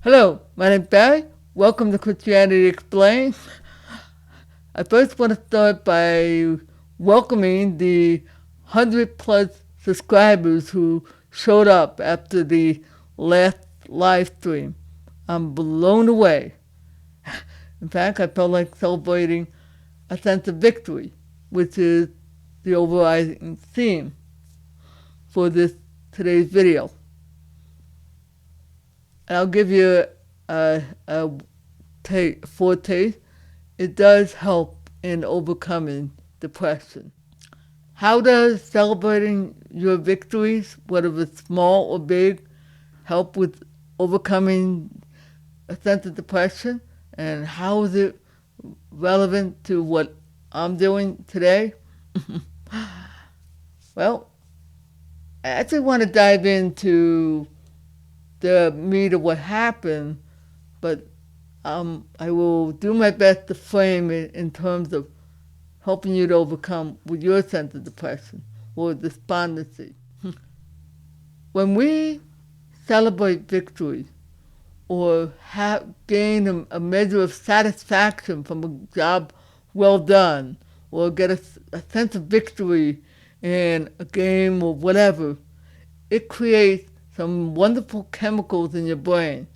Hello, my name's Barry. Welcome to Christianity Explained. I first want to start by welcoming the 100 plus subscribers who showed up after the last live stream. I'm blown away. In fact, I felt like celebrating a sense of victory, which is the overriding theme for today's video. And I'll give you a foretaste. It does help in overcoming depression. How does celebrating your victories, whether it's small or big, help with overcoming a sense of depression? And how is it relevant to what I'm doing today? Well, I actually want to dive into the meat of what happened, but I will do my best to frame it in terms of helping you to overcome with your sense of depression or despondency. When we celebrate victory or gain a measure of satisfaction from a job well done, or get a sense of victory in a game or whatever, it creates some wonderful chemicals in your brain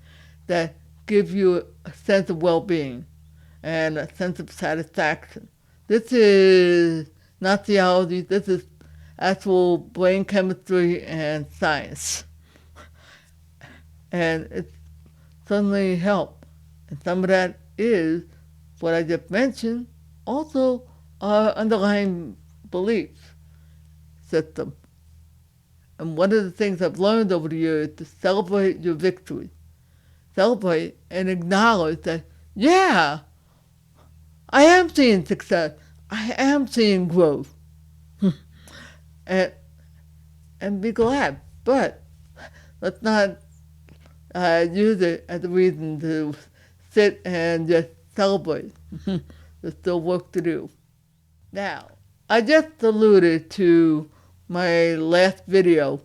that give you a sense of well-being and a sense of satisfaction. This is not theology, this is actual brain chemistry and science. And it certainly helps. And some of that is what I just mentioned, also our underlying belief system. And one of the things I've learned over the years is to celebrate your victory. Celebrate and acknowledge that, yeah, I am seeing success. I am seeing growth. and be glad. But let's not use it as a reason to sit and just celebrate. There's still work to do. Now, I just alluded to my last video.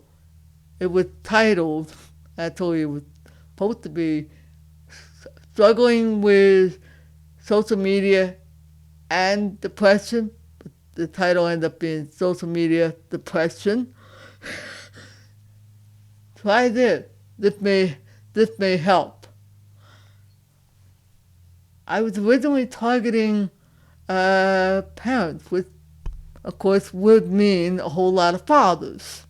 It was titled, actually it was supposed to be struggling with social media and depression. But the title ended up being Social Media Depression. Try this. This may help. I was originally targeting parents, which of course would mean a whole lot of fathers.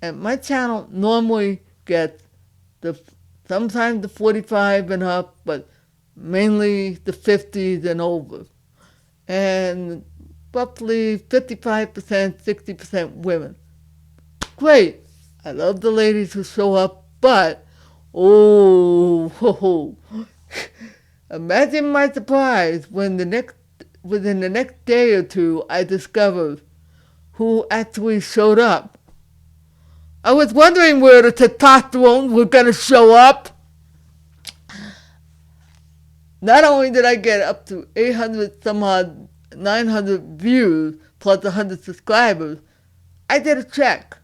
And my channel normally gets sometimes the 45 and up, but mainly the 50s and over. And roughly 55%, 60% women. Great. I love the ladies who show up, but, imagine my surprise when within the next day or two, I discovered who actually showed up. I was wondering where the testosterone was going to show up. Not only did I get up to 800 some odd, 900 views plus 100 subscribers, I did a check.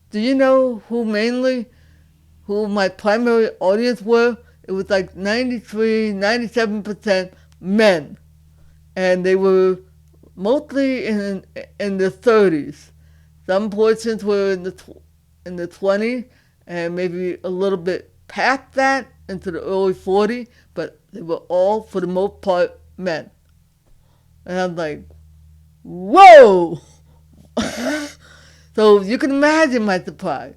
Do you know who my primary audience were? It was like 93, 97% men. And they were mostly in the 30s. Some portions were in the 20s and maybe a little bit past that into the early 40s, but they were all, for the most part, men. And I'm like, whoa! So you can imagine my surprise.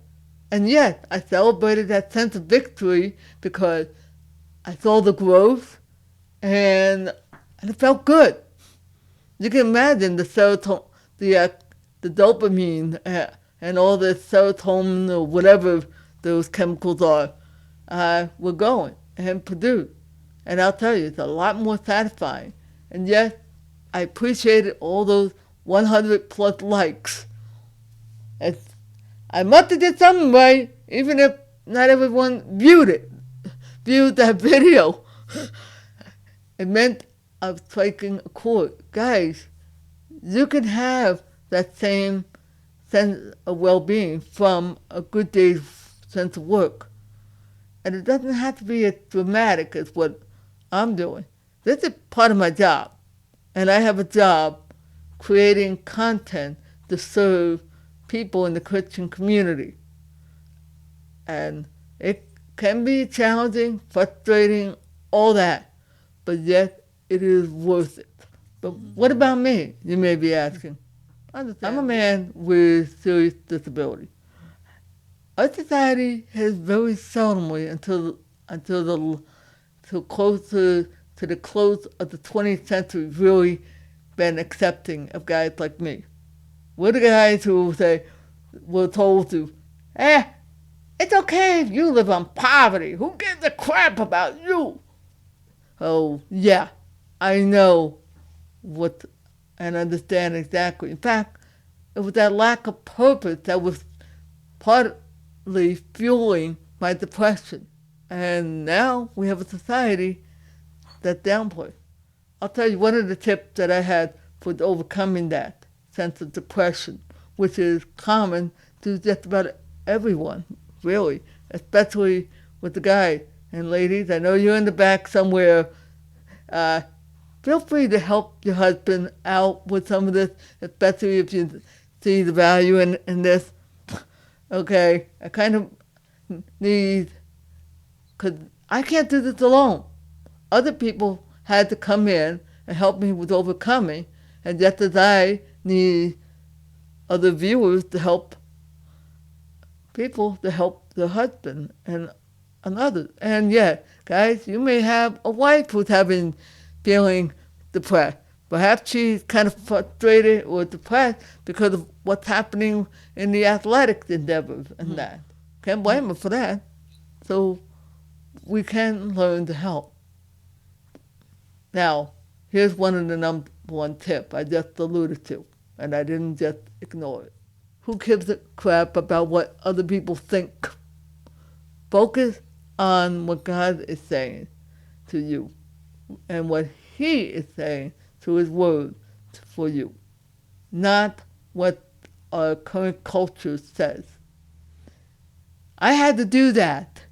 And yes, I celebrated that sense of victory because I saw the growth and it felt good. You can imagine the serotonin, the dopamine and all the serotonin or whatever those chemicals are were going and produced. And I'll tell you, it's a lot more satisfying. And yes, I appreciated all those 100 plus likes. I must have did something right, even if not everyone viewed that video. It meant I was striking a chord. Guys, you can have that same sense of well-being from a good day's sense of work. And it doesn't have to be as dramatic as what I'm doing. This is part of my job. And I have a job creating content to serve people in the Christian community. And it can be challenging, frustrating, all that, but yet it is worth it. But what about me, you may be asking? I'm a man with serious disability. Our society has very seldomly, until closer to the close of the 20th century, really been accepting of guys like me. We're the guys who we're told to, it's okay if you live on poverty. Who gives a crap about you? Oh, yeah, I know what and understand exactly. In fact, it was that lack of purpose that was partly fueling my depression. And now we have a society that downplays. I'll tell you one of the tips that I had for overcoming that sense of depression, which is common to just about everyone, really, especially with the guys and ladies. I know you're in the back somewhere. Feel free to help your husband out with some of this, especially if you see the value in this. Okay, I kind of need, because I can't do this alone. Other people had to come in and help me with overcoming, and just as I need other viewers to help people to help their husband and others. And yet, guys, you may have a wife who's feeling depressed. Perhaps she's kind of frustrated or depressed because of what's happening in the athletics endeavors and that. Can't blame her for that. So we can learn to help. Now, here's one of the number one tip I just alluded to, and I didn't just ignore it. Who gives a crap about what other people think? Focus on what God is saying to you and what He is saying to His Word for you, not what our current culture says. I had to do that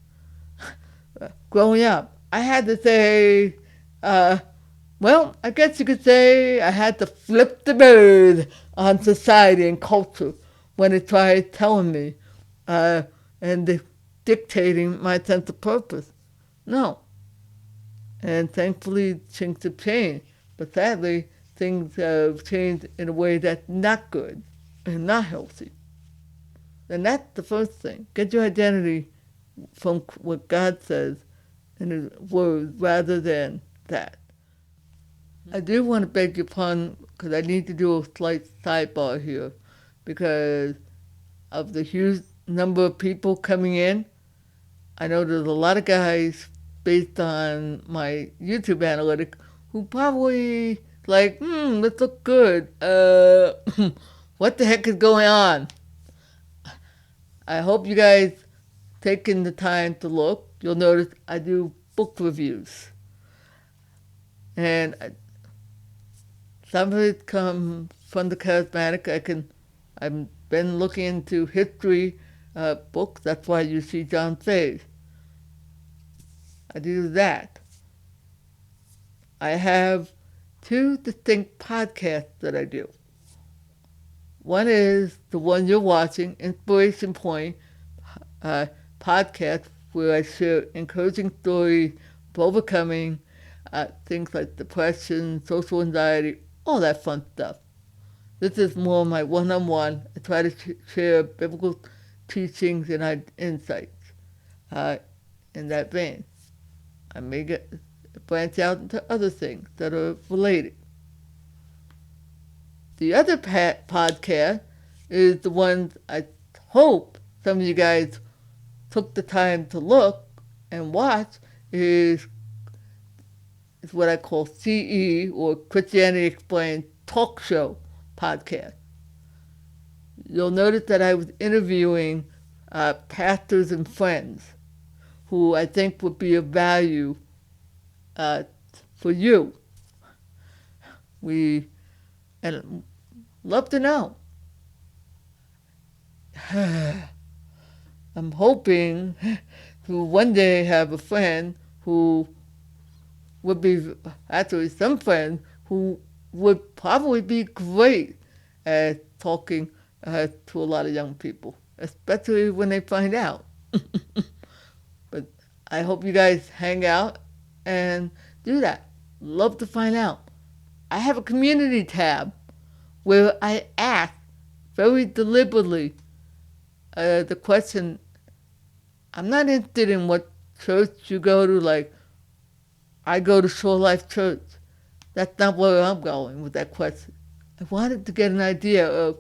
growing up. I had to say, well, I guess you could say I had to flip the bird on society and culture when it tried telling me and dictating my sense of purpose. No. And thankfully, things have changed. But sadly, things have changed in a way that's not good and not healthy. And that's the first thing. Get your identity from what God says in His Word rather than that. I do want to beg your pardon because I need to do a slight sidebar here because of the huge number of people coming in. I know there's a lot of guys based on my YouTube analytics who probably like, this looks good. What the heck is going on? I hope you guys taking the time to look. You'll notice I do book reviews. And some of it comes from the charismatic. I've been looking into history books. That's why you see John Say's. I do that. I have two distinct podcasts that I do. One is the one you're watching, Inspiration Point podcast, where I share encouraging stories of overcoming things like depression, social anxiety, all that fun stuff. This is more my one-on-one. I try to share biblical teachings and insights in that vein. I may branch out into other things that are related. The other podcast is the one I hope some of you guys took the time to look and watch is what I call CE, or Christianity Explained Talk Show podcast. You'll notice that I was interviewing pastors and friends who I think would be of value for you. And love to know. I'm hoping to one day have a friend who would be, actually some friends who would probably be great at talking to a lot of young people, especially when they find out. But I hope you guys hang out and do that. Love to find out. I have a community tab where I ask very deliberately the question. I'm not interested in what church you go to, like I go to Shore Life Church. That's not where I'm going with that question. I wanted to get an idea of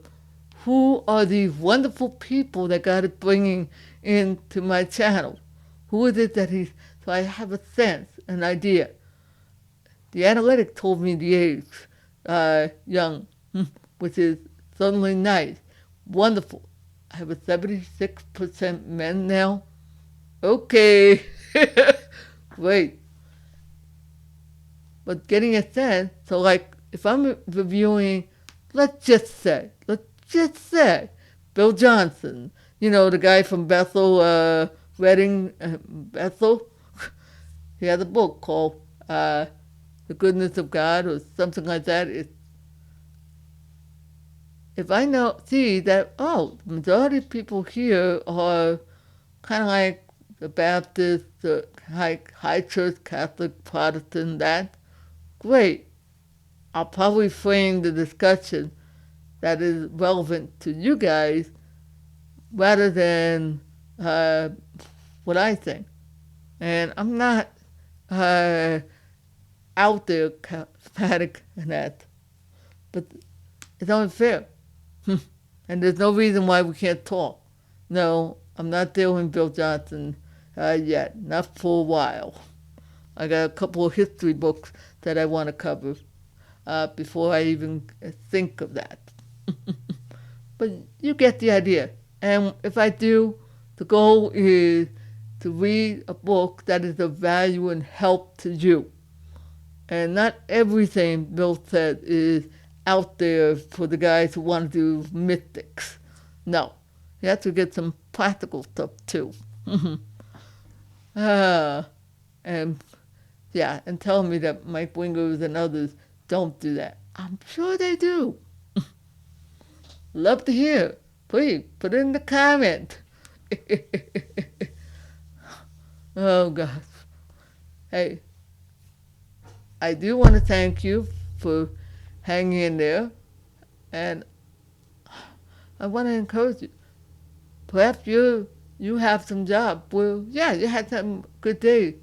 who are these wonderful people that God is bringing into my channel. Who is it that he's, so I have a sense, an idea. The analytic told me the age, young, which is certainly nice, wonderful. I have a 76% men now. Okay, great. But getting a sense, so like if I'm reviewing, let's just say, Bill Johnson, you know, the guy from Bethel, Reading, Bethel, he has a book called The Goodness of God or something like that. If I see that, oh, the majority of people here are kind of like the Baptist, the high church, Catholic, Protestant, that, great. I'll probably frame the discussion that is relevant to you guys rather than what I think. And I'm not out there charismatic in that, but it's only fair. And there's no reason why we can't talk. No, I'm not dealing with Bill Johnson yet, not for a while. I got a couple of history books that I want to cover before I even think of that. But you get the idea. And if I do, the goal is to read a book that is of value and help to you. And not everything Bill said is out there for the guys who want to do mystics. No, you have to get some practical stuff too. And yeah, and tell me that Mike Wingers and others don't do that. I'm sure they do. Love to hear. Please put it in the comment. Oh gosh. Hey, I do want to thank you for hanging in there, and I want to encourage you. Perhaps you have some job. Well, yeah, you had some good days.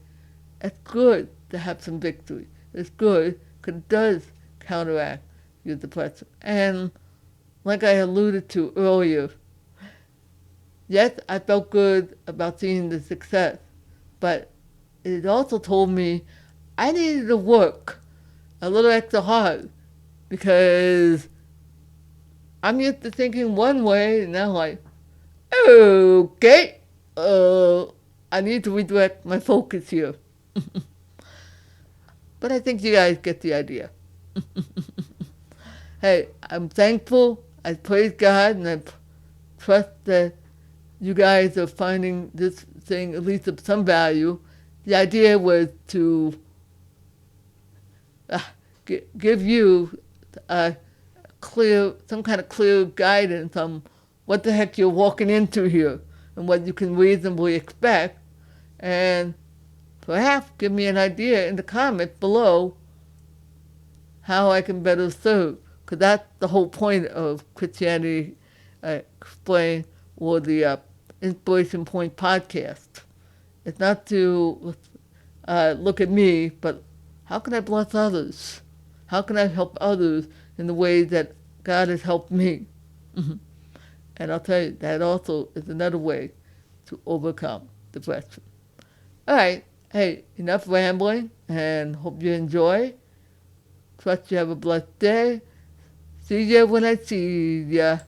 It's good to have some victory. It's good because it does counteract your depression. And like I alluded to earlier, yes, I felt good about seeing the success, but it also told me I needed to work a little extra hard because I'm used to thinking one way, and now I'm like, okay, I need to redirect my focus here. But I think you guys get the idea. Hey, I'm thankful. I praise God, and I trust that you guys are finding this thing at least of some value. The idea was to give you some kind of clear guidance on what the heck you're walking into here and what you can reasonably expect, and perhaps give me an idea in the comments below how I can better serve, because that's the whole point of Christianity Explained or the Inspiration Point podcast. It's not to look at me, but how can I bless others? How can I help others in the way that God has helped me? And I'll tell you, that also is another way to overcome depression. All right. Hey, enough rambling, and hope you enjoy. Trust you have a blessed day. See ya when I see ya.